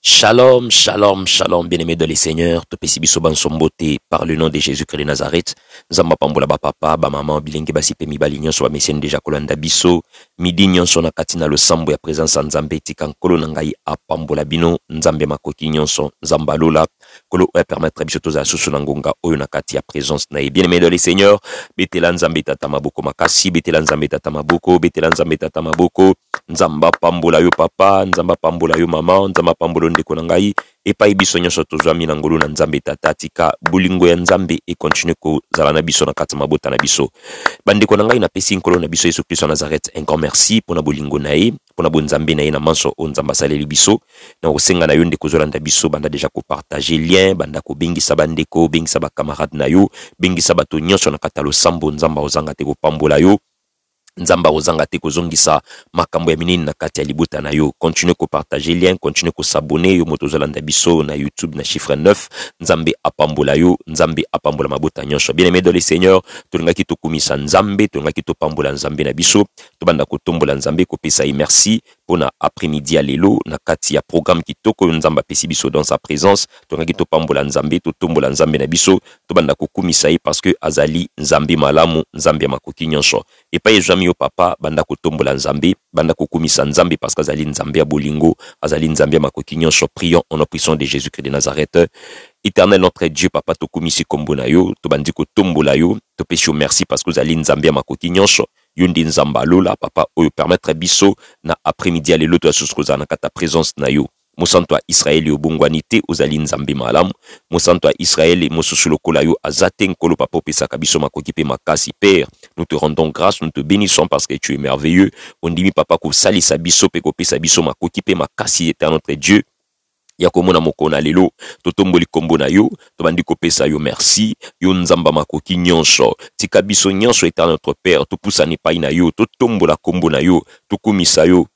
Shalom, shalom, shalom, bien-aimés de les seigneurs, to pesi biso ban sombote par le nom de Jésus-Christ de Nazareth. Nzamba pambola ba papa, ba maman, bilingi ba sipe mibali nyonso ba messieurs déjà kolanda biso. Midi nyonso na katina le sambo ya présence nzambe tika nkolo na ngai apambola bino, nzambe makoki nyonso, nzamba lola, kolo oya permettre biso toza susu na ngonga oyo na kati ya présence na ye. Bien-aimés de les seigneurs, betela nzambe tata maboko makasi, betela nzambe tata maboko, betela nzambe tata maboko, nzamba pambola yo papa, nzamba pambola yo mama, nzamba pambola ndeko na ngai epai biso nyonso tozwami na ngolu na nzambe tata tika bulingo ya nzambe e continue kozala na biso na kati mabota na biso. Bandeko na ngai na pesi nkolo na biso Yesu Kristo Nazareth, un grand merci pona bulingo na ye, pona bonzambe na ye na manso o nzamba saleli biso na kosenga na yo ndeko zolanda biso banda deja ko partager lien, banda ko bengisa bandeko, bengisa ba camarade na yo, bengisa bato nyonso na kata lo sambo nzamba ozanga te ko pambola yo. Nzamba ozanga te kozongisa makambo ya minini na kati ya libuta na yo. Continue ko partager lien, continue ko s'abonner yo moto zolanda biso na YouTube na chiffre 9. Nzambe apambola yo, nzambe apambola mabota nyonso. Bien-aimé dans le Seigneur, tolingaki to kumisa nzambe, tolingaki to pambola nzambe na biso, to banda ko tombola nzambe ko pesa merci pona après-midi ya lelo na kati ya programme kitoko nzamba pesi biso dans sa présence. Tolingaki to pambola nzambe, to tombola nzambe na biso, to banda ko kumisa parce que azali nzambe malamu, nzambe makoki nyonso. Et pas yo papa banda kotombola nzambe, banda kokumisa nzambe parce que azali nzambe ya bolingo, azali nzambe ya makoki nyonso. Prions en la puissance de Jésus-Christ de Nazareth. Éternel notre Dieu papa to kumisi kombo na yo, to bandi kotombola yo, to pesi merci parce que azali nzambe ya makoki nyonso. Yundi nzamba lola papa oyo permettre biso na après-midi à lelo to asusikoza na kata présence na yo. Mosanto a Israël yo bongwanite ozali nzambe malamu, mosanto a Israël mosusu lokola yo azate nkolo papa pesa kabiso makoki pe makasi. Père, nous te rendons grâce, nous te bénissons parce que tu es merveilleux. On dit papa ko salisa biso pe ko pesa biso makoki pe makasi éternel notre Dieu. Ya komona mokona lelo totomboli kombo na yo, to bandi ko pesa yo merci, yo nzamba makoki nyonso. Tika biso nyonso éternel notre Père, to pusani pa na yo, to tombola kombo na yo, to kumisa yo.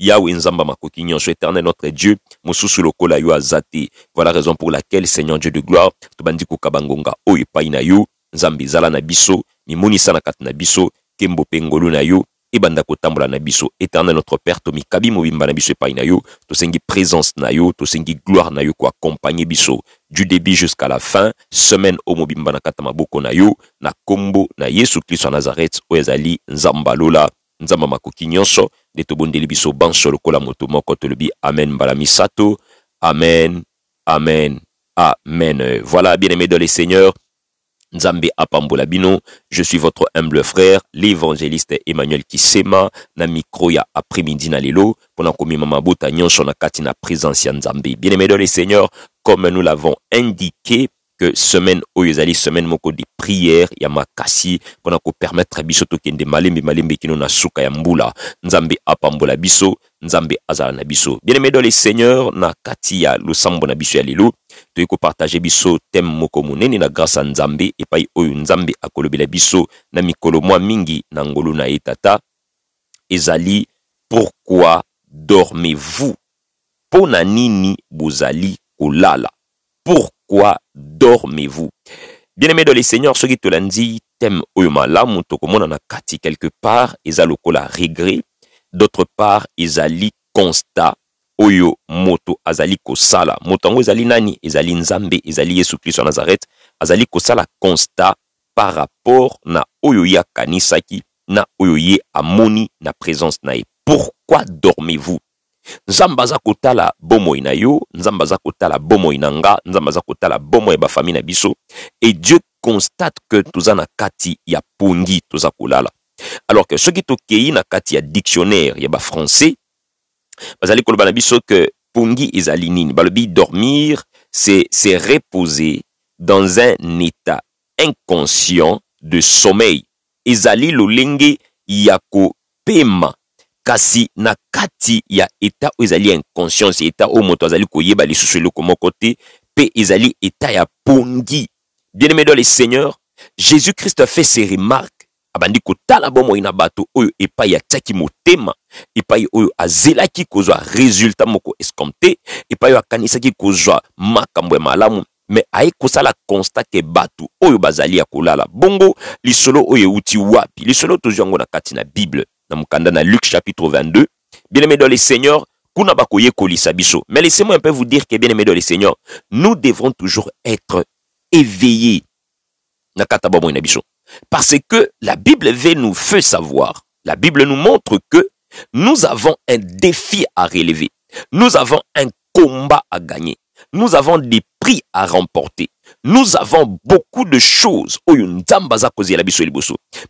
Yahweh nzamba makoki nyonso éternel notre Dieu, mosusu lokola yo azate. Voilà la raison pour laquelle Seigneur Dieu de gloire, to bandi ko kabangonga oyo pa na yo, nzambi zala na biso, mimonisa na kat na biso, kembo pengolo na yo, et banda ko tambola na biso. Éternel notre Père, to mikabi mobimba na biso pa na yo, to sengi présence na yo, to sengi gloire na yo ko accompagner biso du début jusqu'à la fin. Semaine o mobimba na kata maboko na yo, na kombo na Yesu Kristo Nazareth, oyazali nzamba lola, nzamba makoki nyonso, de to bondeli biso banso lokola moto moko to lobi amen mbala misato. Amen, amen, amen. Voilà, bien-aimés dans les seigneurs, Nzambe apambola bino, je suis votre humble frère, l'évangéliste Emmanuel Kisema, na micro ya après-midi na lelo, pendant que mama bota nyonso na kati na présence ya Nzambe. Bien-aimés dans les seigneurs, comme nous l'avons indiqué, que semaine oyezali semaine moko de prière ya makasi pona ko permettre biso to kende malembe kino na suka ya mbula. Nzambe apambola biso, Nzambe azala na biso. Bien-aimés dans les seigneurs, na kati ya losambo na biso ya lelo, to ko partager biso thème moko monene na grâce à Nzambe et pai oyo Nzambe akolobela biso na mikolo mwa mingi na ngolu na etata. Ezali pourquoi dormez-vous? Pona nini bozali kolala? Pourquoi dormez-vous? Bien-aimés dans les seigneurs, ce qui te l'a dit, thème oyo malamu to komona na kati quelque part, ezali lokola regret, d'autre part ezali constat oyo moto azali kosala. Moto ngo ezali nani? Ezali Nzambe, ezali Yesu Kristo Nazareth, azali kosala constat par rapport na oyo ya kanisaki, na oyo ye amoni na présence na ye. Pourquoi dormez-vous? Nzambaza kotala bomo ina yo, nzambaza kotala bomo inanga, nzambaza kotala bomo ya ba famille na biso, et Dieu constate que toza na kati ya pongi toza kolala. Alors que ce qui tokei na kati ya dictionnaire ya ba français, bazali koloba na biso que pongi ezali nini? Balobi dormir, c'est reposer dans un état inconscient de sommeil. Ezali lolenge yako pema. Kasi na kati ya état où ezali inconscience, état où moto azali koyeba lisusu eloko moko te, pe ezali état ya pongi. Bien-aimés dans les seigneurs, Jésus-Christ a fait ses remarques abandi kotala bomoi na bato oyo epai atiaki motema, epai oyo azelaki kozwa résultat moko escompté, epai oyo akanisaki kozwa makambo ya malamu, mais aye kosala constat ke bato oyo bazali ya kolala bongo lisolo oyo euti wapi. Lisolo tozwi yango na kati na Bible na mukanda na Luc chapitre 22. Bien-aimés dans les seigneurs, kuna bakoye kolisa biso. Mais laissez-moi un peu vous dire que, bien-aimés dans les seigneurs, nous devrons toujours être éveillés na kata bomoi na biso. Parce que la Bible veut nous faire savoir, la Bible nous montre que nous avons un défi à relever. Nous avons un combat à gagner. Nous avons des prix à remporter. Nous avons beaucoup de choses.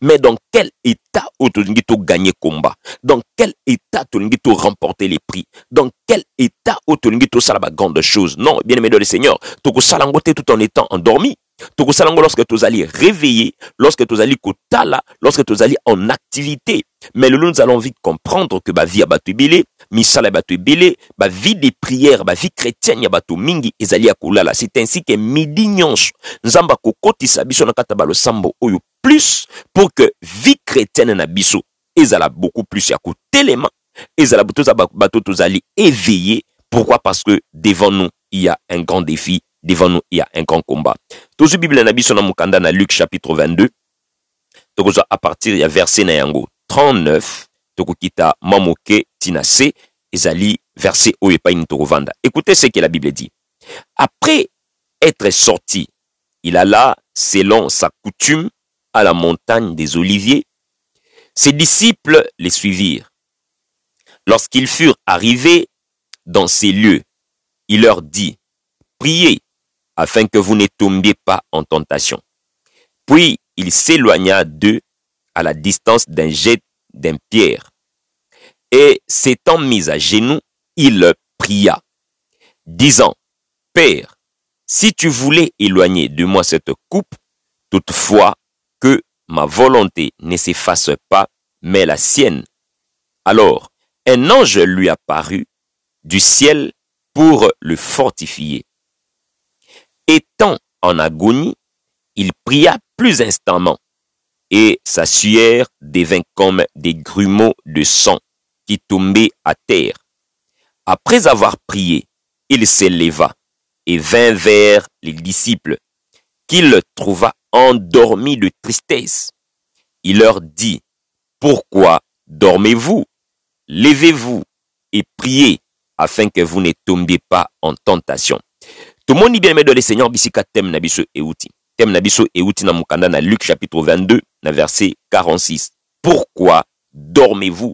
Mais dans quel état tu gagner combat? Dans quel état tu remporter les prix? Dans quel état tu faire la grande chose? Non, bien aimé dans le Seigneur, tu salangote tout en étant endormi. Tu salango lorsque tu allais réveiller, lorsque tu allais kotala, lorsque tu allais en activité. Mais nous allons vite comprendre que ma vie a battu belé, misala battu belé, ma vie des prières, ma vie chrétienne a battu mingi ezali akulala. C'est ainsi que midi nyonso nzamba kokoti sabiso na kata balo sambo oyo plus pour que vie chrétienne na biso ezala beaucoup plus ya kotelema, ezala bato tozali éveillé. Pourquoi? Parce que devant nous il y a un grand défi. Devant nous, il y a un grand combat. Tous les Bibles nabi sona mukanda na Luc chapitre 22. Tokoza à partir ya verset na yango 39. Tokokita mamoke tinase ezali verset oyepa in tokovanda. Écoutez ce que la Bible dit. Après être sorti, il alla selon sa coutume à la montagne des Oliviers. Ses disciples les suivirent. Lorsqu'ils furent arrivés dans ces lieux, il leur dit: priez afin que vous ne tombiez pas en tentation. Puis il s'éloigna d'eux à la distance d'un jet d'un pierre. Et s'étant mis à genoux, il pria, disant: Père, si tu voulais éloigner de moi cette coupe, toutefois que ma volonté ne s'efface pas, mais la sienne. Alors un ange lui apparut du ciel pour le fortifier. Étant en agonie, il pria plus instamment, et sa sueur devint comme des grumeaux de sang qui tombaient à terre. Après avoir prié, il s'éleva et vint vers les disciples, qu'il trouva endormis de tristesse. Il leur dit: pourquoi dormez-vous? Levez-vous et priez afin que vous ne tombiez pas en tentation. Tout le monde bien aimé dans le Seigneur bisika tem nabiso euti. Tem nabiso euti na mukanda na Luc chapitre 22 na verset 46. Pourquoi dormez-vous?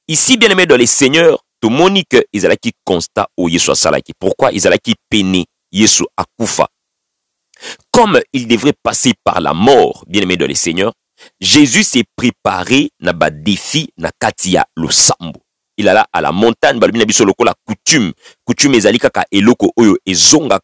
Ici bien aimé dans le Seigneur, tout le monde que Isalaki constat au Yesu salaki. Pourquoi Isalaki peine Yesu akufa? Comme il devrait passer par la mort, bien aimé dans le Seigneur, Jésus s'est préparé na ba défi na katia lo sambo. Il alla à la montagne, balbina biso lokola coutume. Coutume ezali kaka eloko oyo ezonga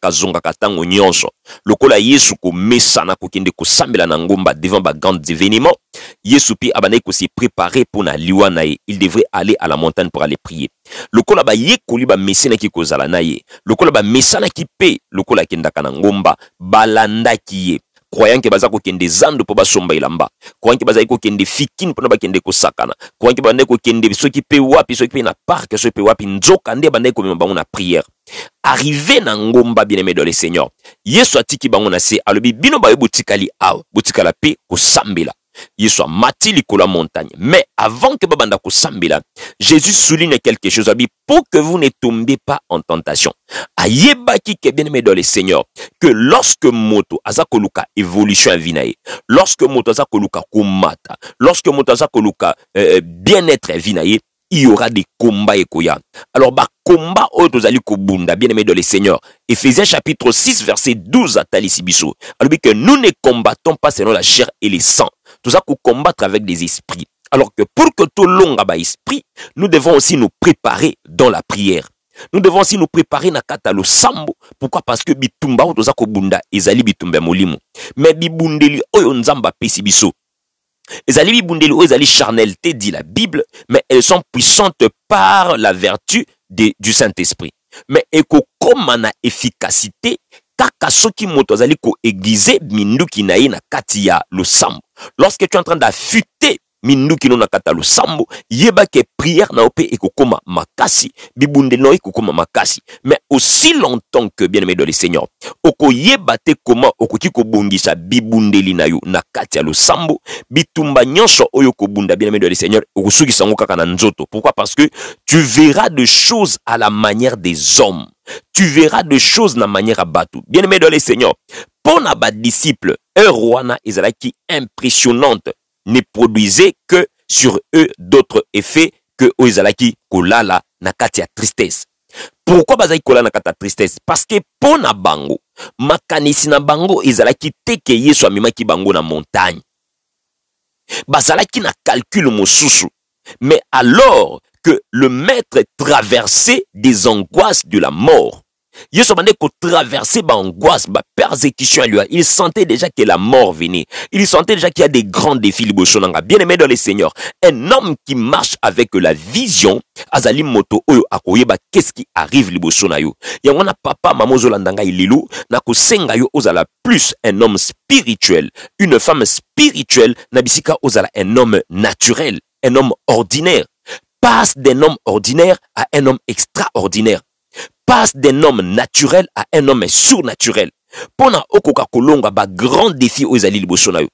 tango nyonso. Lokola Yesu ko mesana ko kende ko sambela na ngomba devant ba grands événements. Yesu pi abane ko se préparer pour na liwa na ye. Il devrait aller à la montagne pour aller prier. Lokola ba yekoli ba mesena ki kozala na ye. Lokola ba mesana ki pe lokola kenda kana ngomba balanda ki ye. Croyant que bazako kende zando po basomba ilamba, croyant que bazako kende fikin po na bakende ko sakana, croyant que bandeko kende soki pe wapi soki pe na parc soki pe wapi nzoka nde bandeko mema bango na prière. Arrivé na ngomba bien-aimé dans le Seigneur, Yesu atiki bango na se alobi bino ba botikali aw, botikala pe ko sambela. Yesu a mati likolo montagne. Mais avant que babanda ko sambela, Jésus souligne quelque chose pour que vous ne tombiez pas en tentation. Ayebaki ke bien aimé dans le Seigneur que lorsque moto azakoluka évolution vinae, lorsque moto azakoluka komata, lorsque moto azakoluka bien-être vinae, il y aura des combats et koya. Alors ba combat otozali kobunda bien aimé dans le Seigneur. Éphésiens chapitre 6 verset 12 à Talisibiso. Alors que nous ne combattons pas selon la chair et le sang. Tout ça pour combattre avec des esprits. Alors que pour que tout long ba esprit, nous devons aussi nous préparer dans la prière. Nous devons aussi nous préparer na kata lo sambo. Pourquoi? Parce que bitumba otoza kobunda ezali bitumba molimo. Mais bibundeli oyo nzamba pesibiso. Ezali bibundeli oyo ezali charnelté dit la Bible, mais elles sont puissantes par la vertu du Saint-Esprit. Mais eko komana efficacité kaka soki moto azali ko aiguiser minduki na ye na kati ya losambo. Lorsque tu es en train d'affûter minduki no na kata losambo, yeba ke prière na ope ekokoma makasi, bibunde no ekokoma makasi. Mais aussi longtemps que, bien aimé dans le Seigneur, oko yeba te comment okoki ko bongisa bibundeli na yo na kati ya losambo, bitumba nyonso oyo ko bunda, bien aimé dans le Seigneur, okosuki sango kaka na nzoto. Pourquoi? Parce que tu verras des choses à la manière des hommes. Tu verras des choses na manière à bateau. Bien aimé dans le Seigneur, pour na ba disciple, un roi na ezalaki impressionnante, ne produisait que sur eux d'autres effets que ezalaki kolala na kati ya tristesse. Pourquoi bazali kolala na kati ya tristesse? Parce que pour na bango, makanisi na bango ezalaki teke Yesu amemaki bango na montagne. Bazalaki na calcul mosusu. Mais alors que le maître traversait des angoisses de la mort, Yesu bande ko traverser ba angoisse, ba persécution à lui. Il sentait déjà que la mort venait. Il sentait déjà qu'il y a des grands défis libosonanga. Bien aimé dans le Seigneur, un homme qui marche avec la vision, azali moto oyo akoyeba qu'est-ce qui arrive libosona yo. Yangona papa maman zolandanga ililu na ko senga yo ozala plus un homme spirituel, une femme spirituelle, nabisika ozala un homme naturel, un homme ordinaire. Passe d'un homme ordinaire à un homme extraordinaire. Passe d'un homme naturel à un homme surnaturel. Pona okoka kolonga ba grand défi aux ali liboso na yo.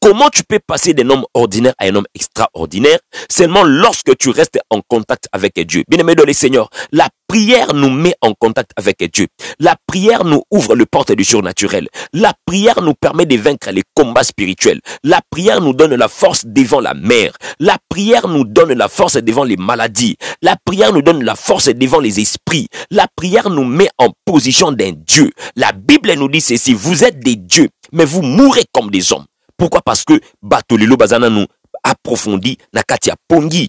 Comment tu peux passer d'un homme ordinaire à un homme extraordinaire? Seulement lorsque tu restes en contact avec Dieu. Bien-aimé dans le Seigneur, la prière nous met en contact avec Dieu. La prière nous ouvre le porte du surnaturel. La prière nous permet de vaincre les combats spirituels. La prière nous donne la force devant la mer. La prière nous donne la force devant les maladies. La prière nous donne la force devant les esprits. La prière nous met en position d'un Dieu. La Bible nous dit ceci: vous êtes des dieux, mais vous mourrez comme des hommes. Pourquoi? Parce que Batolilo Bazana nous approfondit na katia pongi.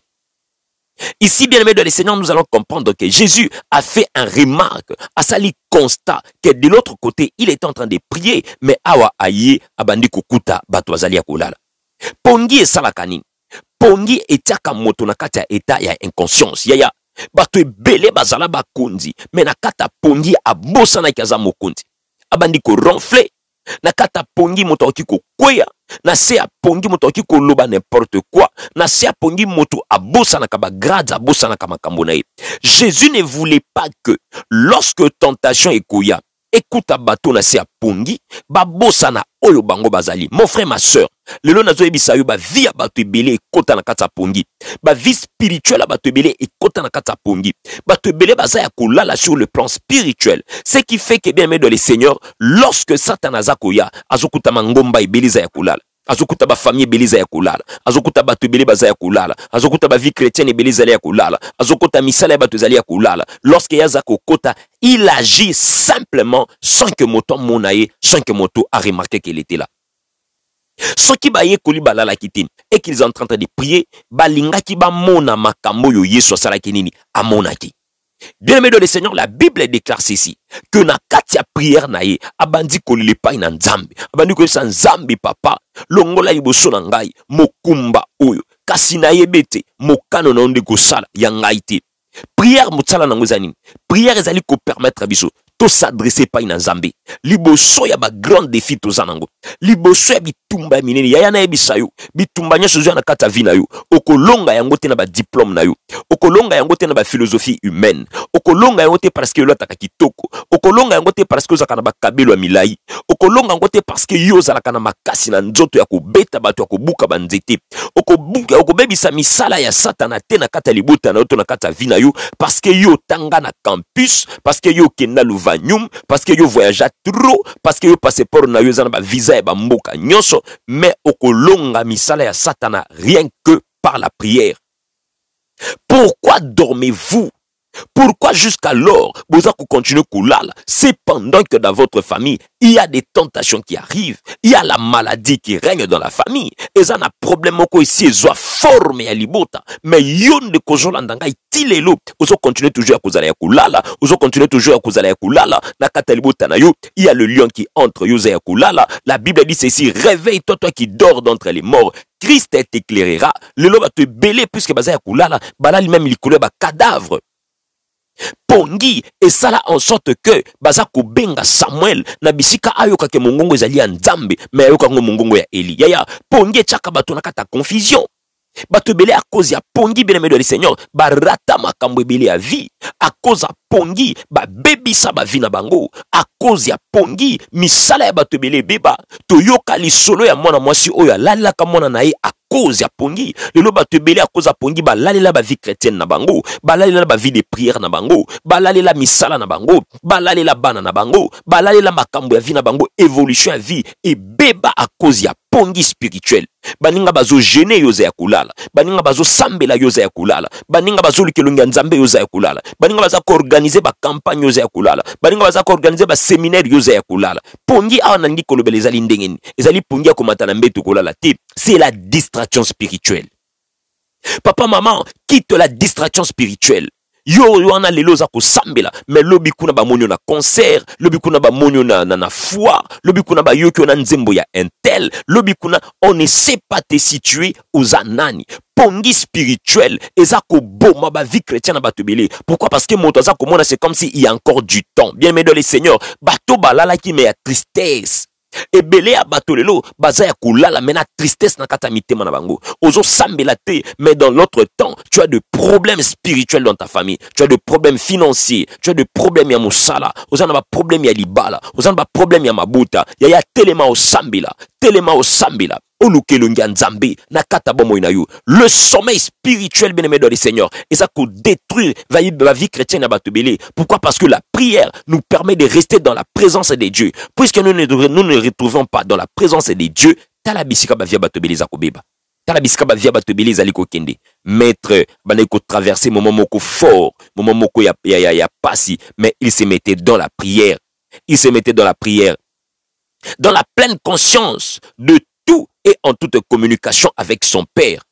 Ici, bien aimé dans le Seigneur, nous allons comprendre que Jésus a fait un remarque, à sali constat, que de l'autre côté, il était en train de prier, mais awa aye abandi kukuta bato azali ya kolala. Pongi esalakani. Pongi etiaka moto na katia eta ya inconscience. Yaya bato ebele bazala bakonzi, mais na kata pongi abosa na kaza mokonzi. Abandi ko ronfler. Na kata pongi moto okiko kweya, na se a pongi moto okiko loba n'importe quoi, na se a pongi moto abosa na kaba grade, abosa na kama kambonaye. Jésus ne voulait pas que lorsque tentation ekoya, écoute bato na se a pongi, babosa na oyo bango bazali. Mon frère, ma soeur, lelo nazo ebisa yo ba vie ya bato ebele ekota na kata pongi, ba vie spirituelle bato ebele ekota na kata pongi, bato ebele baza ya kolala sur le plan spirituel. Ce qui fait que bien aimé dans le Seigneur, lorsque Satan azakoya azokuta mangomba ebele za ya kolala, azokuta ba famille ebele za ya kolala, azokuta bato ebele baza ya kolala, azokuta ba vie chrétienne ebele za ya kolala, azokuta misala ya bato zali ya kolala. Lorsque yazako kota, il agit simplement sans que moto monaye, sans que moto a remarqué qu'il était là. Ceux qui baye koli balala kitine et qu'ils sont en train de prier, balinga ki ba mona makambo yo Yesu asala kinini amonaki. Bien aimé dans le Seigneur, la Bible déclare ceci, que na katia prière naye abandi koli le pa na nzambe, abandi koli sa nzambe papa longola liboso na ngai mokumba oyo kasi na yebete mokano na onde kosala ya ngai te. Prière motsala nango ezani, prière ezali ko permettre biso to s'adresser pa ina nzambe liboso ya ba grand défi to zanango, liboso ya bitumba minene ya na yebisa yo bitumba nyoso zo na kata vina yo, okolonga yango te na ba diplôme na yo, okolonga yango te na ba philosophie humaine, okolonga yango te parce que yo ataka kitoko, okolonga yango te parce que ozaka na ba kabelo ya milai, okolonga yango te parce que yo ozalaka na makasi na nzoto ya kobeta bato ya kobuka ba nzete, okobebisa misala ya satana te na kata libota na yo to na kata vina yo, parce que yo tanga na campus, parce que yo kenda luvanyum, parce que yo voyage trop, parce que yo passeport na yo zana ba visa ya ba mboka nyonso, mais okolonga misala ya satana rien que par la prière. Pourquoi dormez-vous? Pourquoi jusqu'alors vous allez continuer kulala? C'est pendant que dans votre famille il y a des tentations qui arrivent, il y a la maladie qui règne dans la famille, et ça n'a problème ko ici ezwa forme ya libota, mais yon de kozola ndanga itilelo, ozo continuer toujours à kozala ya kulala, ozo continuer toujours à kozala ya kulala, na kata libota na yo, il y a le lion qui entre yoza ya kulala. La Bible dit ceci: réveille-toi toi qui dors d'entre les morts, Christ t'éclairera. Le loba te belé puisque baza ya kulala, bala lui même il coule ba cadavre. Pongi et ça là en sorte que baza ko benga Samuel na bisika ayoka ke mongongo ezali ya Nzambe mais ayoka ngo mongongo ya Eli. Yaya pongi chaka bato na kata confusion. Bato belé à cause ya pongi bien aimé de le Seigneur ba rata makambo ebele ya vie à cause ya pongi ba bebisa ba vie na bango à cause ya pongi misala ya bato belé beba toyoka lisolo ya mwana mwasi oyo alala ka mwana na ye à cause ya pongi lelo bato belé à cause ya pongi ba lalela ba vie chrétienne na bango ba lalela ba vie de prière na bango ba lalela misala na bango ba lalela bana na bango ba lalela makambo ya vie na bango évolution ya vie et beba à cause ya pongi spirituel. Baninga bazo gêné yoza ya kulala, baninga bazo sambela yoza ya kulala, baninga bazo likelonga nzambe yoza ya kulala, baninga baza ko organiser ba campagne yoza ya kulala, baninga baza ko organiser ba séminaire yoza ya kulala. Pongi awa nangi kolobela ezali ndengeni, ezali pongi ya komata na mbeto kulala te, c'est la distraction spirituelle. Papa maman, quitte la distraction spirituelle. Yo wana lelo za ko sambela mais lobi kuna ba monyo na concert, lobi kuna ba monyo na foire, lobi kuna ba yo ki na nzembo ya intel, lobi kuna on ne sait pas te situer aux anani. Pongi spirituel eza ko boma ba vie chrétienne na bato belé. Pourquoi? Parce que moto za ko mona c'est comme si il y a encore du temps. Bien aimé dans le Seigneur, bato balala ki me ya tristesse. Et belé à bato lelo baza ya kulala mena tristesse na kata mitema na bango ozo sambela te mais dans l'autre temps tu as de problèmes spirituels dans ta famille, tu as de problèmes financiers, tu as de problèmes ya musala, ozana ba problème ya libala, ozana ba problème ya mabuta ya telema o sambela olukelonga nzambe na kata bomo ina yo. Le sommeil spirituel bien aimé dans le Seigneur et ça ko détruire la vie chrétienne à bato belé. Pourquoi? Parce que la prière nous permet de rester dans la présence de Dieu. Puisque nous ne retrouvons pas dans la présence de Dieu, tala bisika ba via bato belé za ko beba. Tala bisika ba via bato belé zali ko kende. Maître bana ko traverser moment moko fort, moment moko ya passi, mais il se mettait dans la prière. Il se mettait dans la prière. Dans la pleine conscience de tout et en toute communication avec son Père.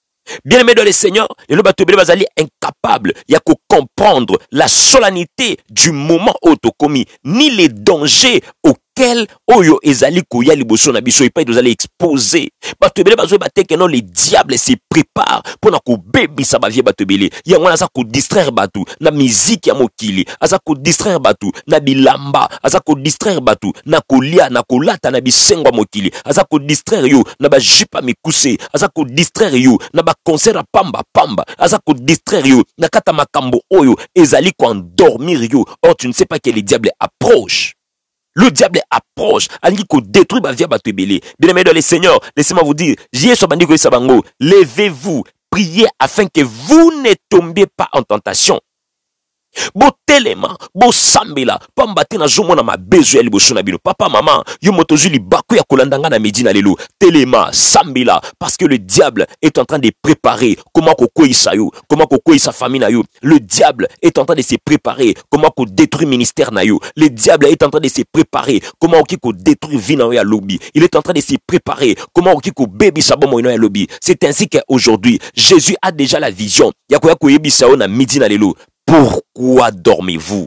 Bien aimé dans le Seigneur, les batobele bazali incapable ya ko comprendre la solennité du moment autokomi ni les dangers auxquels oyo ezali koya liboso na biso epai dozali exposé. Batobele bazo bateke non les diables se préparent pour na ko bebisa ba vie batobele. Ya ngwana za ko distraire batu na musique ya mokili, aza ko distraire batu na bilamba, aza ko distraire batu na kolia na kolata na bisengo mokili, aza ko distraire yo na ba jipa mikuse, aza ko distraire yo na ba concert pamba pamba, aza ko distraire yo na kata makambo oyo ezali ko endormir yo. Or tu ne sais pas que le diable approche. Le diable approche, alingi ko détruire ba vie bato ebele. Bien aimé dans le Seigneur, laissez-moi vous dire, Jésus sobandi ko sabango, levez-vous, priez afin que vous ne tombiez pas en tentation. Bo telema, bo sambela, pamba te na zomo na mabezo ya liboso na bino. Papa, maman, yo motozu li baku ya kolandanga na medina lelo. Telema, sambela, parce que le diable est en train de préparer comment koko isa yo, comment koko isa famille na yo. Le diable est en train de se préparer comment ko détruire ministère na yo. Le diable est en train de se préparer comment ko détruire vie na yo ya lobby. Il est en train de se préparer comment ko baby sabomo na ya lobby. C'est ainsi qu'aujourd'hui, Jésus a déjà la vision. Ya ko yebisa yo na medina lelo. Pourquoi dormez-vous?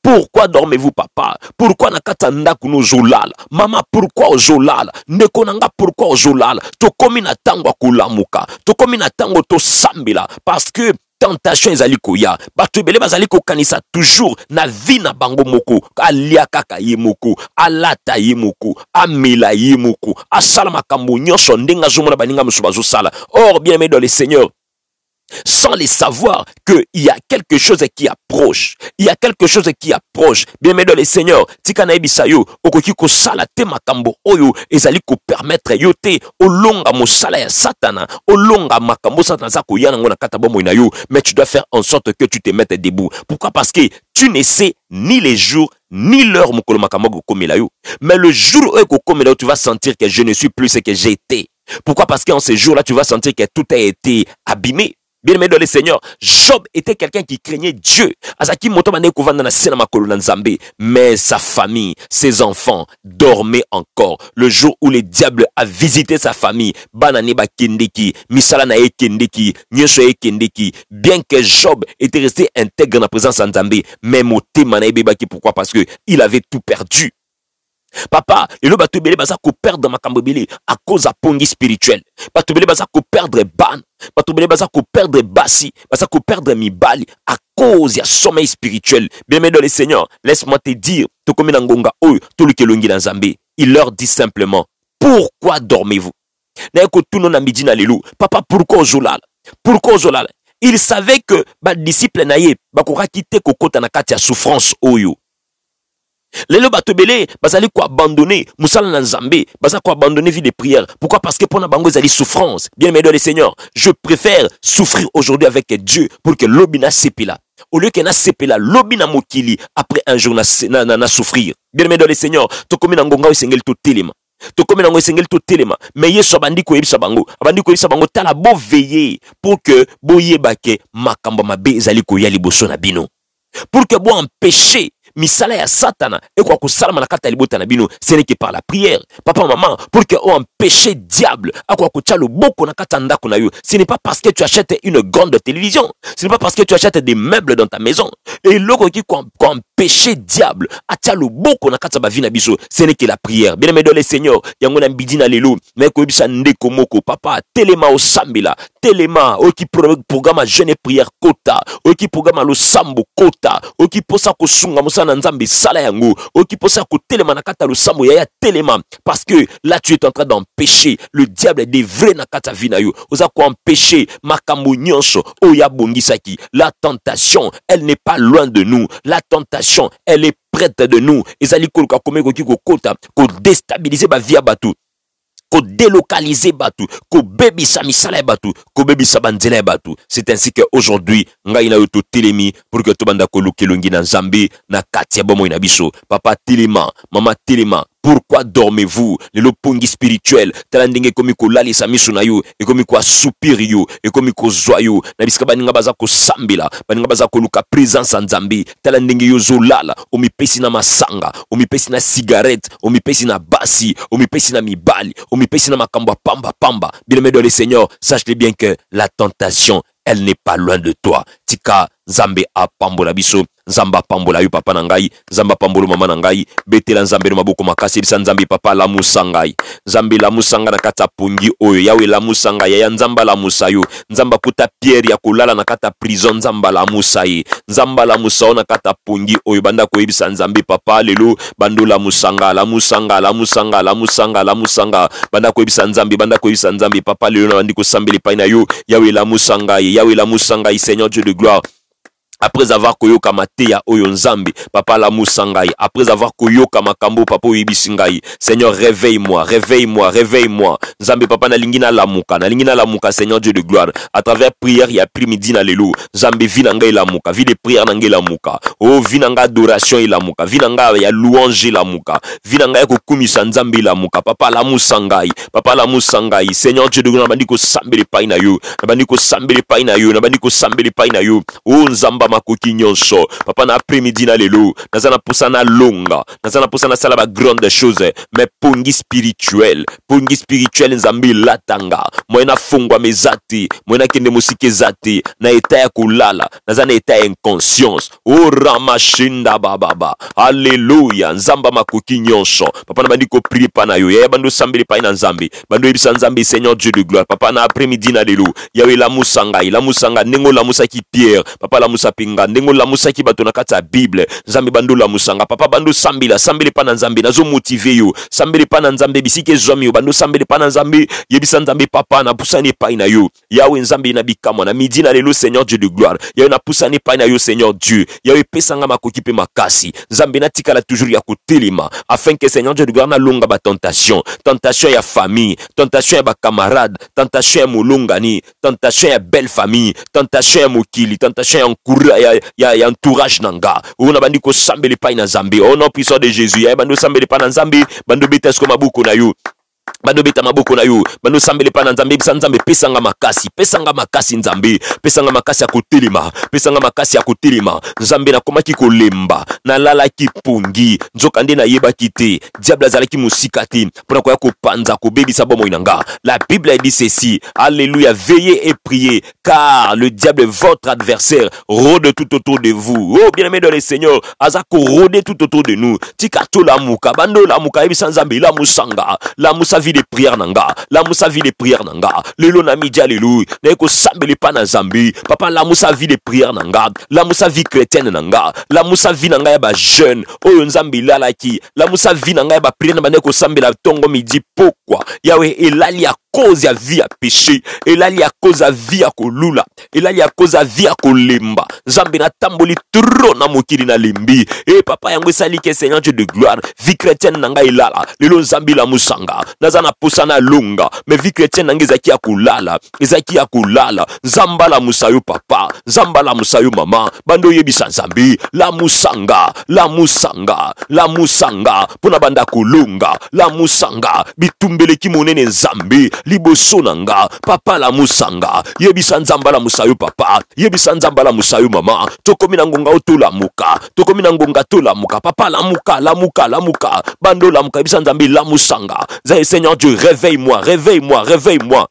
Pourquoi dormez-vous, papa? Pourquoi nakata ndaku no zolala? Maman, pourquoi ozolala? Ndeko nanga, pourquoi ozolala? To komi na tango akulamuka. To komi na tango to sambela. Parce que tentation ezali koya. Bato ebele bazali ko kanisa toujours na vie na bango moko. Alia kaka ye moko. Alata ye moko. Amela ye moko. Asala makambo nyonso ndenga zomona baninga musu bazosala. Or, bien aimé dans le Seigneur, sans les savoir qu'il y a quelque chose qui approche. Il y a quelque chose qui approche. Bien aimé dans le Seigneur, tika ebisayo, okoki ko sala te makambo oyo, ezali ko permettre yote, olonga mosala ya satana, olonga makambo satana za ko yana ngona kata bomo ina yo, mais tu dois faire en sorte que tu te mettes debout. Pourquoi? Parce que tu ne sais ni les jours, ni l'heure mokolo makambo komela yo. Mais le jour où komela yo, tu vas sentir que je ne suis plus ce que j'étais. Pourquoi? Parce qu'en ce jour-là, tu vas sentir que tout a été abîmé. Bien aimé dans le Seigneur, Job était quelqu'un qui craignait Dieu. Mais sa famille, ses enfants dormaient encore. Le jour où le diable a visité sa famille, bien que Job était resté intègre dans la présence de Nzambe, mais pourquoi? Parce que il avait tout perdu. Papa, le bato belé baza ko perdre makambo belé à cause à pongi spirituel. Bato belé baza ko perdre ban, bato belé baza ko perdre basi, baza ko perdre mibali à cause ya sommeil spirituel. Bien-aimé dans le Seigneur, laisse-moi te dire, Tokomi Nangonga Oyo, Tolukelongi dans Zambé, il leur dit simplement, pourquoi dormez-vous? Papa, pourquoi ozolala? Pourquoi ozolala? Il savait que ba disciple naye bakora kite kokota na kati ya souffrance oyo. Lelo batobele bazali ko abandonner musala na Nzambe, baza ko abandonner vie de prière. Pourquoi? Parce que pour na bango ezali souffrance. Bien aimé dans le Seigneur, je préfère souffrir aujourd'hui avec Dieu pour que l'obina sepela. Au lieu que na sepela l'obina mokili après un jour na souffrir. Bien aimé dans le Seigneur, to komi na ngonga esengeli to telema. To komi na ngonga esengeli to telema. Mais yeso abandi ko yebisa bango. Abandi ko yebisa bango tala bo veiller pour que boyebake makambo mabe ezali ko ya liboso na bino. Pour que bo empêcher misala ya satana et quoi que salama na kata libota na bino, ce n'est que par la prière. Papa, maman, pour que on empêche diable à quoi que tchalo boko na kata ndako na yo. Ce n'est pas parce que tu achètes une grande télévision, ce n'est pas parce que tu achètes des meubles dans ta maison et loko qui empêcher diable à tchalo boko na kata ba vie na biso, ce n'est que la prière. Bien aimé dans le Seigneur, yango na mbidi na lelo, mais ko bisa ndeko moko papa, telema o sambila, telema o ki programme jeune prière kota, o ki programme lo sambo kota, o ki posa ko sunga na Nzambe sala yango okiposa ko telema na kata lo sambo ya telema, parce que là tu es en train d'empêcher le diable de vrai na kata vina yo, oza ko empêcher makambo nyonso oya bongisaki. La tentation elle n'est pas loin de nous, la tentation elle est prête de nous, ezali ko ka komeko ki ko kota ko déstabiliser ba via batu, ko délocaliser batu, ko bebisa misala batu, ko bebisa banzela batu. C'est ainsi que aujourd'hui ngai na yoto telemi pour que to banda ko lukelongi na Nzambe na kati ya bomo ina biso. Papa telema, mama telema, pourquoi dormez-vous? Le lopongi spirituel talandenge komi ko lalisa miso na yo e komi ko soupir yo e komi ko zoyo na bisika baninga baza ko sambila, baninga baza ko luka présence en Nzambe talandenge yo zolala, omipesi na masanga, omipesi na cigarette, omipesi na basi, omipesi na mibali, omipesi na makambo pamba pamba. Bien-aimé dans le Seigneur, sache-le bien que la tentation elle n'est pas loin de toi. Tika Nzambe a pambola biso, Nzamba pambola yu papa nangai, Nzamba pambolo mama nangai, betela Nzambe no maboko makasi bisa Nzambe papa la musangai. Nzambe la musanga na kata pungi oyo, yawe la musanga ya Nzamba la musayo, Nzamba kuta pierre ya kulala na kata prison, Nzamba la musayi, Nzamba la musao na kata pungi oyo, banda ko bisa Nzambe papa lelo, bando la musanga, la musanga, la musanga, la musanga, la musanga, banda ko bisa Nzambe, banda ko bisa Nzambe papa lelo na bandiko sambeli paina yo, yawe la musangai, yawe la musangai, Seigneur Dieu de gloire. Après avoir koyoka mateya oyo Nzambe papa la musangai, après avoir koyoka makambo papa oyibisingai, Seigneur réveille-moi, réveille-moi, réveille-moi. Nzambe papa na lingina lamuka Seigneur Dieu de gloire. À travers prière ya après-midi na lelo, Nzambe vinanga lamuka, vie de prière nanga lamuka. Oh vinanga adoration lamuka, vinanga ya louange lamuka, vinanga ya kokumisa Nzambe lamuka, papa la musangai, Seigneur Dieu de gloire, bandiko sambele paina yo, bandiko sambele paina yo, bandiko sambele paina yo. Oh Nzamba makoki nyonso papa na après-midi na lelo nazana posa na longa, nazana posa na sala ba grande chose, mais pongi spirituel Nzambe latanga moyena fungwa mezati, moyena kende musike zati na eta ya kulala, nazana eta ya inconscience. Oh ramashinda baba, alléluia. Nzamba makoki nyonso papa na bandi ko prier pa na yo ya bando sambeli pa na Nzambe, bando ebisa Nzambe Seigneur Dieu de gloire. Papa na après-midi na lelo yawe la musanga nengo la musaki Pierre, papa la musa pinga ndengo la musaki bato na kati ya Bible, Nzambe bando la musanga papa bando sambeli pa na Nzambe, nazo motiver yo sambeli pa na Nzambe, bisike zomi yo bando sambeli pa na Nzambe, yebisa Nzambe papa na pusani pa na yo, yawe Nzambe na bikama na midi na lelo Seigneur Dieu de gloire, yawe na pusani pa na yo Seigneur Dieu, yawe pesanga makoki pe makasi, Nzambe na tikala toujours ya kotelema afin que Seigneur Dieu de gloire na longa ba tentation ya famille, tentation ya ba camarade, tentation ya molongani, tentation ya belle famille, tentation ya mokili, tentation ya entourage nanga. Ona bandi ko sambeli pa na Nzambe, au nom puissant de Jésus, ya bando sambeli pa na Nzambe, bando betesko mabuko na yo, bando beta maboko na yo, bando sambeli pa na Nzambe, bisa Nzambe pesanga makasi Nzambe, pesanga makasi ya kotelema, pesanga makasi ya kotelema. Nzambe na komaki kolemba, na lala ki pungi, nzoka nde na yeba kite, diable azala ki musika te, pona koya ko panza ko bebisa bomo inanga. La Bible dit ceci, alléluia, veillez et priez, car le diable votre adversaire rôde tout autour de vous. Oh bien-aimé dans le Seigneur, azako rôde tout autour de nous. Tikato la muka, bando la muka, ebisa Nzambe la musanga musa vie de prière nanga, la musa vie de prière nanga, lelo na midi alléluia, na ko sambeli pa na zambi, papa la musa vie de prière nanga, la musa vie chrétienne nanga, la musa vie nanga ya ba jeune, oyo nzambi lalaki, la musa vie nanga ya ba prière na ko sambela tongo midi pourquoi, Yahweh elali ya cause ya vie ya péché, elali ya cause ya vie ya kolula, elali ya cause ya vie ya kolemba, nzambi na tamboli tro na mokili na lembi, et papa yango esali ke Seigneur Dieu de gloire, vie chrétienne nanga ilala, lelo nzambi la musanga, nazana posana longa, mais vie chrétienne nanga ezaki ya kolala, ezaki ya kolala, nzamba la musayo papa, nzamba la musayo mama, bando yebisa nzambi, la musanga, la musanga, la musanga, pona banda kolonga, la musanga, bitumbele ki monene nzambi, liboso nanga, papa la musanga, yebisa nzamba la musayo papa, yebisa nzamba la musayo mama, tokomi na ngonga oto la muka, tokomi na ngonga to la muka, papa la muka, la muka, la muka, bando la muka, yebisa nzambi la musanga, Zaye Seigneur Dieu, réveille-moi, réveille-moi, réveille-moi.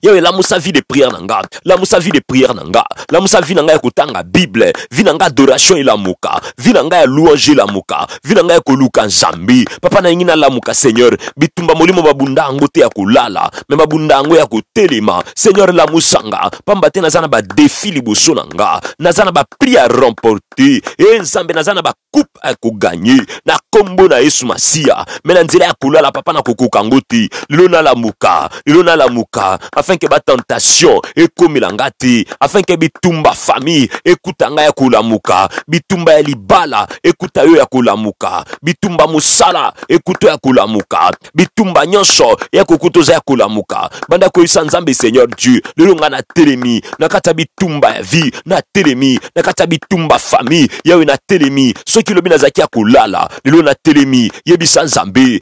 Yahweh la musa vie de prière nanga, la musa vie de prière nanga, la musa vie nanga ya kutanga Bible, vie nanga adoration ila muka, vie nanga ya louange ila muka, vie nanga ya koluka nzambi, papa na ingina la muka Seigneur, bitumba molimo babunda ango te ya kulala, me babunda ango ya kutelema, Seigneur la musanga, pamba te nazana ba défi liboso nanga, nazana ba prix à remporter, et nzambe nazana ba coupe à kugagner, na kombo na Yesu Masia, me na nzela ya kulala papa na kukukango te, lilo na la muka, afin que ba tentation ekomilanga te, afin que bitumba famille ekutanga ya kulamuka, bitumba ya libala ekuta yo ya kulamuka, bitumba musala ekuta ya kulamuka, bitumba nyonso ya kokutoza ya kulamuka, banda koyisa nzambe Seigneur Dieu, lelo nga na telemi, na kata bitumba ya vie, na telemi, na kata bitumba famille, yawe na telemi, soki lobi nazaki ya kulala, lelo na telemi, yebisa nzambe,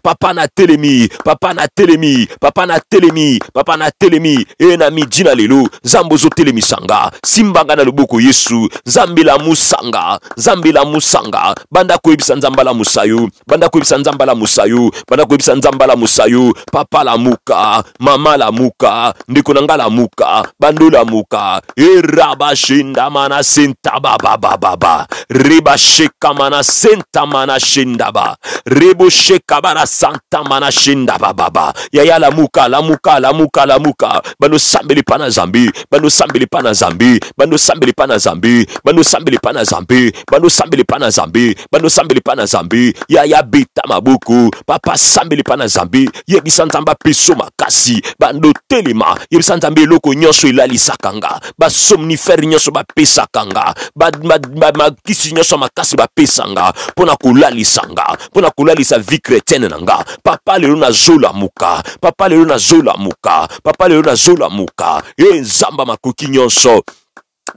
papa na telemi, papa na telemi, papa na telemi, papa na telemi, e na midi na lelo, nzambe zo telemi sanga, simbanga na loboko Yesu, nzambe la musanga, nzambe la musanga, banda koyebisa nzamba la musayo, banda koyebisa nzamba la musayo, banda koyebisa nzamba la musayo, papa la muka, mama la muka, ndeko nanga la muka, bando la muka, e raba shinda mana senta baba baba, reba sheka mana senta mana shinda ba, rebo sheka bara santa mana shinda baba, yaya la muka, la muka, la muka, la muka, bando sambeli pana zambi, bando sambeli pana zambi, bando sambeli pana zambi, bando sambeli pana zambi, bando sambeli pana zambi, bando sambeli pana zambi, ya beta mabuku, papa sambeli pana zambi, yebisa nzamba peso makasi, bando telema, yebisa nzambe eloko nyonso ilali sakanga, ba somnifere nyonso ba pesakanga, ba kisi nyonso makasi ba pesanga, pona kulalisanga, pona kulalisa vie chrétienne nanga, papa lelo na zola muka, papa lelo na zola muka, papa lelo na zola muka, e nzamba makoki nyonso,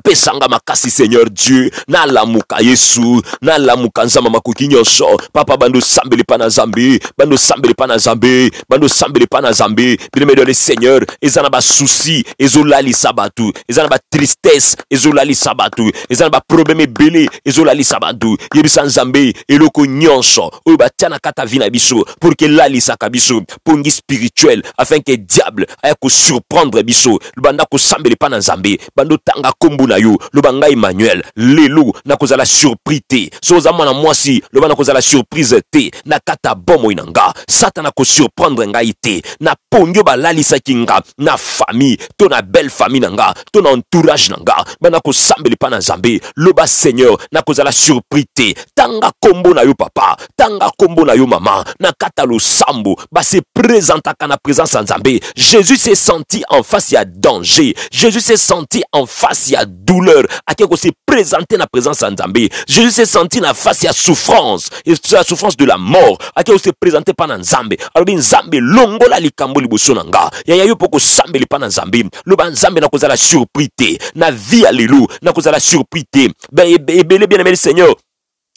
pesanga makasi Seigneur Dieu, na lamuka Yesu, na lamuka nzamba makoki nyonso, papa bando sambeli pana zambi, bando sambeli pana zambi, bando sambeli pana zambi, bien-aimé dans le Seigneur, ezana ba souci, ezolali sabatu, ezana ba tristesse, ezolali sabatu, ezana ba problème belé, ezolali sabatu, yebisa nzambe, eloko nyonso, oyo batiana kata vina biso, pour que lali sakabiso, pongi spirituel, afin que diable aya ko surprendre biso, banda ko sambeli pana zambi, bando tanga kombo na yo, lobanga Emmanuel, lelo na kozala surprise te, soza mwana mwasi, lobanga kozala surprise te, na kata bomo inanga, satana ko surprendre ngai te, na pongyo balalisa kinga, na famille, to na belle famille nanga, to na entourage nanga, bana ko sambeli pa na Nzambe, loba Seigneur, na kozala surprise te, tanga kombo na yo papa, tanga kombo na yo mama, na kata lo sambo, ba se présentaka na présence à Nzambe. Jésus s'est senti en face, il y a danger, Jésus s'est senti en face, il y a douleur, à qui s'est présenté na présence à Nzambe. Jésus s'est senti na face, il y a souffrance, et la souffrance de la mort, à qui s'est présenté par Nzambe. Alors Nzambe longola likambo liboso nanga, ya yo poko sambe li pa na Nzambe, lo ba Nzambe na kozala surprise te, na vie alléluia, na kozala surprise te, bien aimé le Seigneur.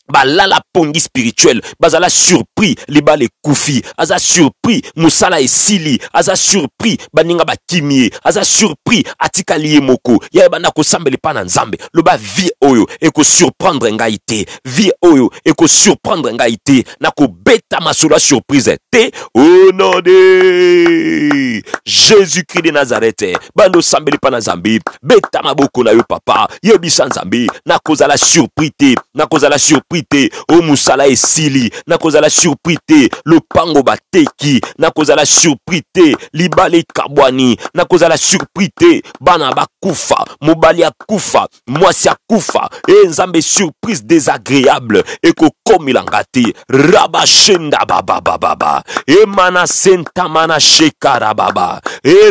Ba la pongi spirituel, bazala surpris liba le koufi, aza surpris musala esili, aza surpris baninga ba kimie, aza surpris atika liye moko, ya bana ko sambeli pa na Nzambe, lo ba vie oyo eko surprendre ngai te, vie oyo eko surprendre ngai te, na ko beta masula surprise te, au nom de Jésus-Christ de Nazareth, bando sambeli pa na Nzambe, beta maboko na yo papa, yebisa Nzambe, na kozala surpris te, na kozala surpris te, o musala esili, na kozala surpris surpris te lopango bateki nakozala surpris te libale kabwani nakozala surpris te bana bakufa mobali akufa mwasi akufa nzambe surprise désagréable ekokomilanga te rabashenda babababa emana senta mana shekara baba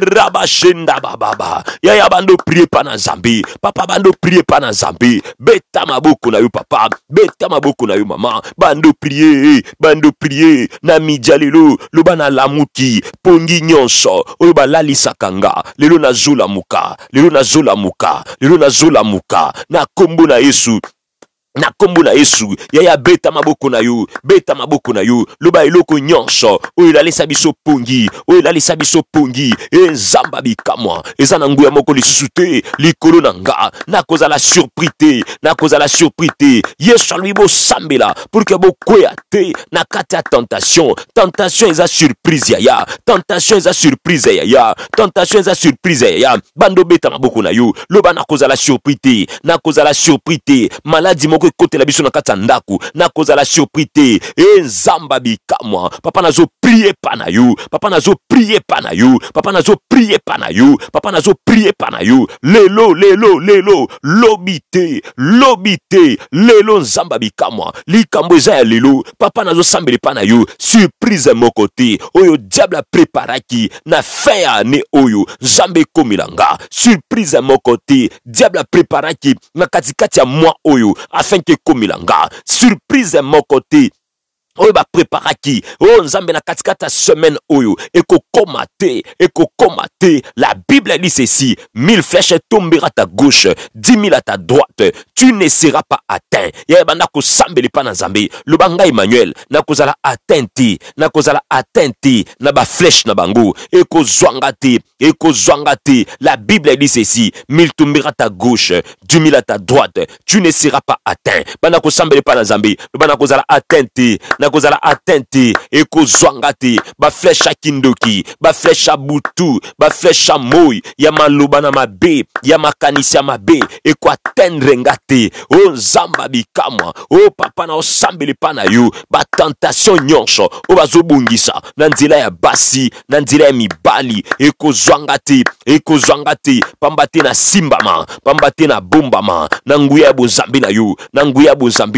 rabashenda bababa yaya bando prier pa na nzambe papa bando prier pa na nzambe beta maboko na yo papa beta maboko na yo mama bando prier na mijalelo loba na lamuki pongi nyonso oyo balalisaka nga lelo nazolamuka na kombo na Yesu na kombo na Yesu yaya beta maboko na yo loba eloko nyonso oyo lalisa biso pongi nzamba bikamwa eza na nguya moko lisusu te likolo na nga nakozala surpris te Yesu alwi bosambela pour que bokweya te na kati ya tentation eza surprise yaya bando beta maboko na yo loba nakozala surpris te maladi moko ekotela biso na kati ya ndako nakozala surpris te nzamba bikamwa papa nazo prier pa na yo lelo lobi te lelo nzamba bikamwa likambo eza ya lelo papa nazo sambele pa na yo surprise moko te oyo diable apreparaki na fin ya ane oyo nzambe ekomilanga surprise moko te diable apreparaki na katikati ya mwa oyo afin que komilanga surprise moko te oyo ba preparaki nzambe na katikata semaine oyo ekokoma te la Bible dit ceci 1000 flèches tomberont à ta gauche 10 000 à ta droite tu ne seras pas atteint ya banda ko sambeli pa na nzambe lobanga Emmanuel nakozala atteint na ba flèche na bango ekozwanga te la Bible dit ceci 1000 tomberont à ta gauche 10 000 à ta droite tu ne seras pas atteint banda ko sambeli pa na nzambe lobana kozala atteint ekozwanga te ba flèche ya kindoki ba flèche ya butu ba flèche ya moi ya maloba na mabe ya makanisi ya mabe ekoatteindre nga te nzamba bikamwa papa na osambeli pa na yo ba tentation nyonso bazobungisa na nzela ya basi na nzela ya mibali ekozwanga te pamba te na simbama pamba te na bombama na nguya ya bozambi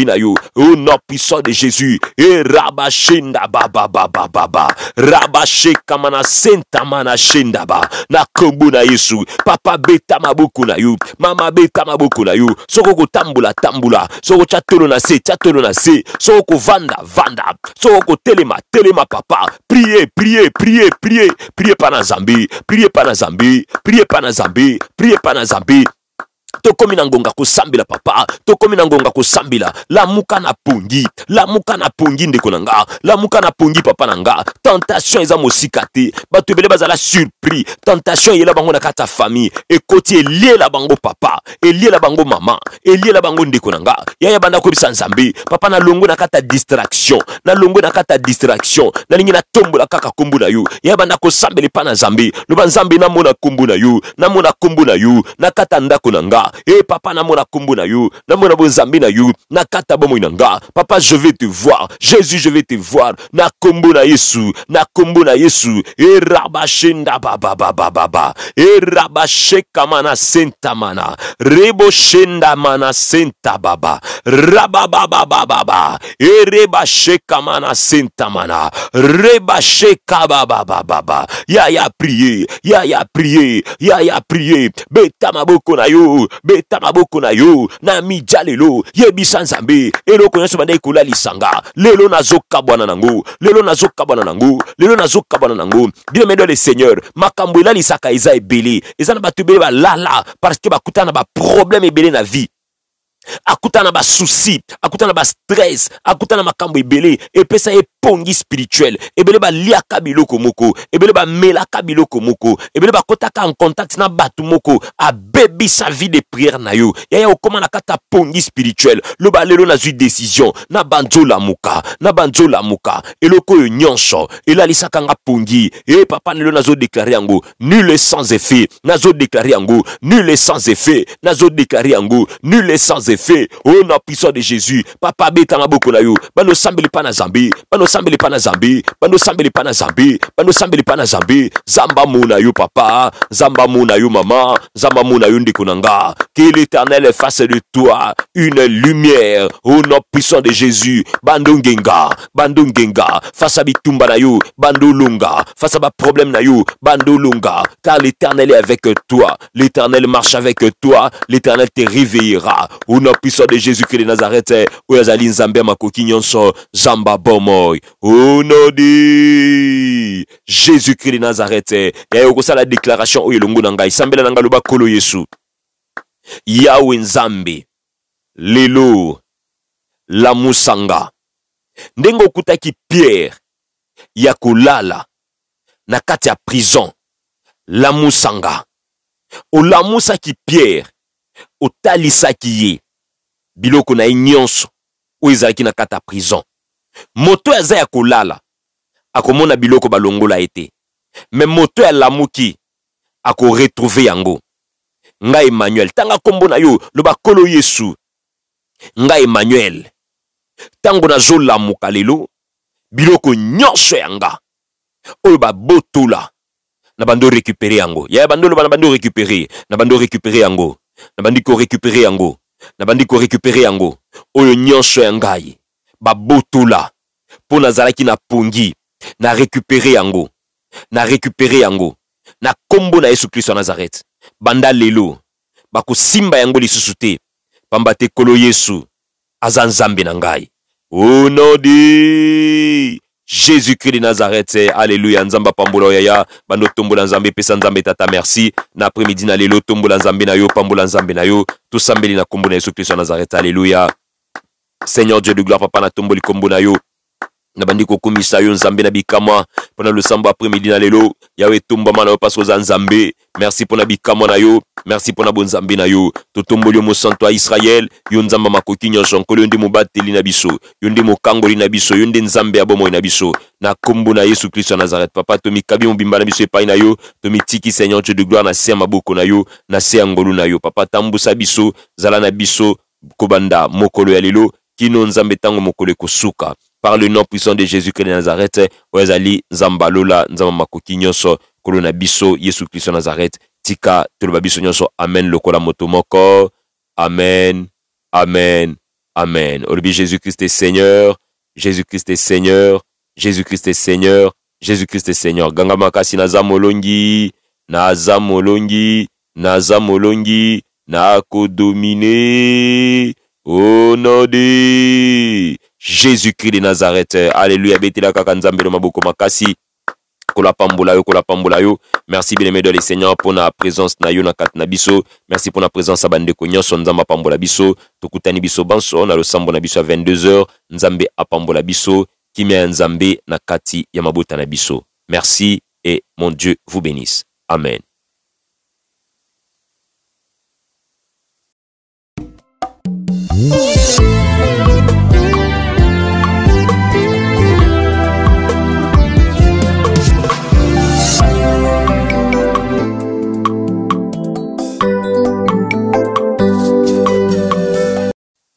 na yo au nom puissant de Jésus rabashenda baba rabasheka mana senta mana shenda ba na kombo na Yesu papa beta maboko na yo mama beta maboko na yo soko kotambula soko chatolo na se soko kovanda soko kotelema papa prier pa na Nzambe tokomi na ngonga kosambela papa tokomi na ngonga kosambela lamuka na pongi ndeko na nga lamuka na pongi papa na nga tentation eza mosika te bato ebele bazala surpris tentation yela bango na kata famille ekoti eliela bango papa eliela bango mama eliela bango ndeko na nga yaya banda kobisa nzambe papa na longo na kata distraction nalingi na tombola kaka kombo na yo yaya banda kosambela pa na nzambe loba nzambe namona kombo na yo na kata ndako na nga papa namona kombo na yo namona bonzambi na yo na kata bomo inanga papa je vais te voir Jésus je vais te voir na kombo na Yesu rabashenda baba rabasheka mana senta mana reboshenda mana senta baba rabababa rebasheka mana senta mana rebasheka baba ya prier beta maboko na yo na mijalelo yebisa nzambe eloko nyonso banda ekola lisanga lelo nazokabwana nango bien aimé dans le Seigneur makambo elalisaka eza ebele eza na bato ebele balala parce que bakutana ba problème ebele na vie akutana ba souci akutana ba stress akutana makambo ebele epesa pongi spirituel ebele ba liaka biloko moko ebele ba melaka biloko moko ebele ba kotaka en contact na batu moko a bebi sa vie de prière na yo yaya okoma na kata pongi spirituel lo ba lelo na zui décision na banzola muka eloko yo nyonso elalisaka nga pongi papa lelo nazo déclarer yango nul est sans effet nazo déclarer yango nul est sans effet nazo déclarer yango nul est sans est fait. Oh, na puissance de Jésus. Papa, betanga boko na yo. Bano sambeli pa na zambi. Bano sambeli pa na zambi. Bano sambeli pa na zambi. Bano sambeli pa na zambi. Zamba mona yo papa. Zamba mona yo maman. Zamba mona yo ndikunanga. Que l'Éternel fasse de toi une lumière. Oh, na puissance de Jésus. Bando ngenga. Bando ngenga. Face à bitumba na yo. Bando lunga. Face à ba problème na yo. Bando lunga. Car l'Éternel est avec toi. L'Éternel marche avec toi. L'Éternel te réveillera. Au nom puissant de Jésus-Christ de Nazareth. Oyazali nzambe makoki nyonso. Zamba bomoy. Au nom de Jésus-Christ de Nazareth. Ya yokosa la déclaration oyelongo nangai. Sambela nanga loba kolo Yesu. Yawe nzambe. Lelo. La musanga. Ndengo kutaki Pierre. Ya kolala. Na kati ya prison. La musanga. Olamusaki Pierre. Otalisaki ye. Biloko na nyonso. O ezalaki na kata prison. Moto eza ya kolala. Akomona biloko balongola ete. Mais moto ya lamuki. Ako retrouver yango. Nga Emmanuel. Tanga kombo na yo. Loba kolo Yesu. Nga Emmanuel. Tango na zo lamuka lelo. Biloko nyonso yanga. Oyo ba botola. Na bando récupérer yango. Ya bando lo na bando récupérer. Na bando récupérer yango. Na bandi ko récupérer yango. Na bandi ko récupérer yango. Oyo nyonso yangai. Ba botola. Po nazalaki na pongi. Na récupérer yango. Na récupérer yango. Na kombo na Yesu Kristo Nazareth. Banda lelo. Bako simba yango lisusu te. Pamba te kolo Yesu. Aza nzambe na ngai. Au nom de Jésus-Christ de Nazareth. Alléluia. Nzamba pambola yaya. Bando tombola nzambe pesa nzambe tata merci. Na après-midi na lelo tombola nzambe na yo. Pambola nzambe na yo. Tout sambeli na kombo na Yesu Christ de Nazareth. Alléluia. Seigneur Dieu de gloire papa na tomboli kombo na yo. Na bandi kokumisa yo nzambe na bikamwa pendant le sambo après-midi na lelo yawe tumba mana yo parce que nzambe merci pour na bikamwa na yo merci pour na bon nzambe na yo to tomboli mo santo a Israël yo nzamba makoki nyonso nkolo ndi mobateli na biso yo ndi mokangoli na biso yo ndi nzambe ya bomo na biso na kombo na Yesu Kristo Nazareth papa to mikabi mbimba na biso epai na yo to mitiki Seigneur Dieu de gloire na se maboko na yo na se ngolu na yo papa tambusa biso zala na biso kobanda mokolo ya lelo kino nzambe tango mokolo kosuka. Par le nom puissant de Jésus-Christ de Nazareth, Oyazali, Nzambalola, Nzambamakoki nyonso, Kolona biso, Yesu Christ de Nazareth, Tika, Toloba biso nyonso, Amen, Lokola motomoko, Amen, Amen, Amen. Olobi Jésus-Christ est Seigneur, Jésus-Christ est Seigneur, Jésus-Christ est Seigneur, Jésus-Christ est Seigneur. Ganga makasi nazamolongi, nazamolongi, nazamolongi, nakodomine, au nom de Jésus-Christ de Nazareth. Alléluia. Betila kaka nzambe lo maboko makasi. Kola pambola yo. Merci bien aimé de les Seigneur pour la présence na yo na kat na biso. Merci pour la présence à bande ko nyonso nzamba pambola biso. Tokutani biso banso na lo sambo na biso à 22h. Nzambe apambola biso. Kimia nzambe na kati ya mabota na biso. Merci et mon Dieu vous bénisse. Amen.